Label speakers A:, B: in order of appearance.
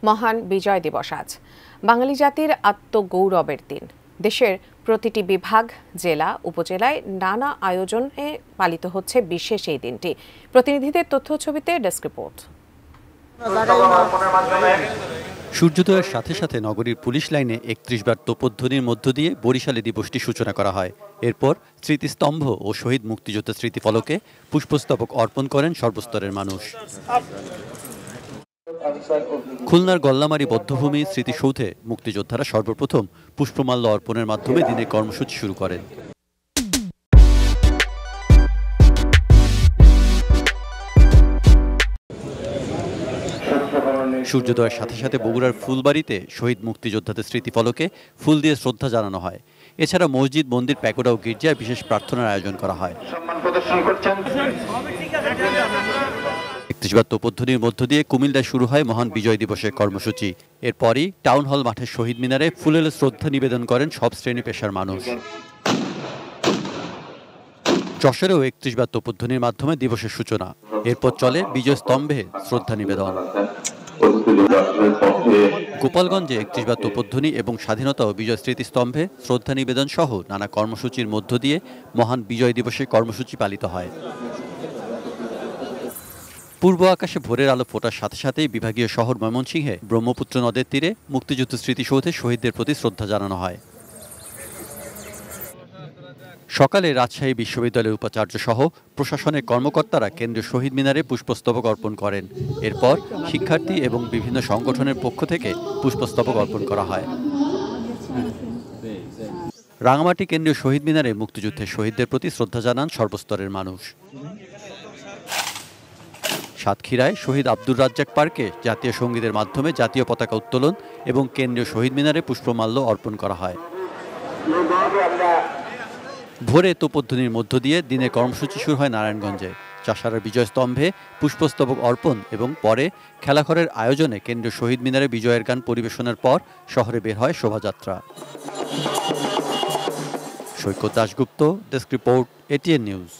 A: মহান বিজয় দিবস আজ বাঙালি জাতির আত্মগৌরবের দিন। দেশের প্রতিটি বিভাগ, জেলা, উপজেলায় নানা আয়োজনে পালিত হচ্ছে বিশেষ এই দিনটি। প্রতিনিধিদের তথ্য ছবিতে ডেস্ক রিপোর্ট।
B: সূর্যোদয়ের সাথে সাথে নগরীর পুলিশ লাইনে ৩১ বার তোপধ্বনির মধ্য দিয়ে বরিশালে দিবসটি সূচনা করা হয়। এরপর স্মৃতিস্তম্ভ ও শহীদ মুক্তিযোদ্ধা স্মৃতিফলকে পুষ্পস্তবক অর্পণ করেন সর্বস্তরের মানুষ। খুলনার গল্লামারী বধ্যভূমি স্মৃতিসৌধে মুক্তিযোদ্ধারা সর্বপ্রথম পুষ্পমাল্য অর্পণের মাধ্যমে দিনের কর্মসূচি শুরু করেন। সূর্যোদয়ের সাথে সাথে বগুড়ার ফুলবাড়িতে শহীদ মুক্তিযোদ্ধাদের স্মৃতিফলকে ফুল দিয়ে শ্রদ্ধা জানানো হয়। এছাড়া মসজিদ, মন্দির, প্যাগোডা ও গির্জায় বিশেষ প্রার্থনার আয়োজন করা হয়। ৩১ বার তোপধ্বনির মধ্য দিয়ে কুমিল্লায় শুরু হয় মহান বিজয় দিবসের কর্মসূচি। এরপরই টাউন হল মাঠের শহীদ মিনারে ফুলেল শ্রদ্ধা নিবেদন করেন সব শ্রেণী পেশার মানুষ। যশোরেও ৩১ বার তোপধ্বনির মাধ্যমে দিবসের সূচনা। এরপর চলে বিজয় স্তম্ভে শ্রদ্ধা নিবেদন। গোপালগঞ্জে ৩১ বার তোপধ্বনি এবং স্বাধীনতা ও বিজয় স্মৃতিস্তম্ভে শ্রদ্ধা নিবেদন সহ নানা কর্মসূচির মধ্য দিয়ে মহান বিজয় দিবসের কর্মসূচি পালিত হয়। পূর্ব আকাশে ভোরের আলো ফোটার সাথে সাথেই বিভাগীয় শহর ময়মনসিংহে ব্রহ্মপুত্র নদের তীরে মুক্তিযুদ্ধ স্মৃতিসৌধে শহীদদের প্রতি শ্রদ্ধা জানানো হয়। সকালে রাজশাহী বিশ্ববিদ্যালয়ের উপাচার্য সহ প্রশাসনের কর্মকর্তারা কেন্দ্রীয় শহীদ মিনারে পুষ্পস্তবক অর্পণ করেন। এরপর শিক্ষার্থী এবং বিভিন্ন সংগঠনের পক্ষ থেকে পুষ্পস্তবক অর্পণ করা হয়। রাঙামাটি কেন্দ্রীয় শহীদ মিনারে মুক্তিযুদ্ধের শহীদদের প্রতি শ্রদ্ধা জানান সর্বস্তরের মানুষ। সাতক্ষীরায় শহীদ আব্দুর রাজ্জাক পার্কে জাতীয় সঙ্গীতের মাধ্যমে জাতীয় পতাকা উত্তোলন এবং কেন্দ্রীয় শহীদ মিনারে পুষ্পমাল্য অর্পণ করা হয়। ভোরে তোপধ্বনির মধ্য দিয়ে দিনের কর্মসূচি শুরু হয় নারায়ণগঞ্জে। চাষাঢ়ার বিজয় স্তম্ভে পুষ্পস্তবক অর্পণ এবং পরে খেলাঘরের আয়োজনে কেন্দ্রীয় শহীদ মিনারে বিজয়ের গান পরিবেশনের পর শহরে বের হয় শোভাযাত্রা। Saikat Dasgupta, desk report, ATN news.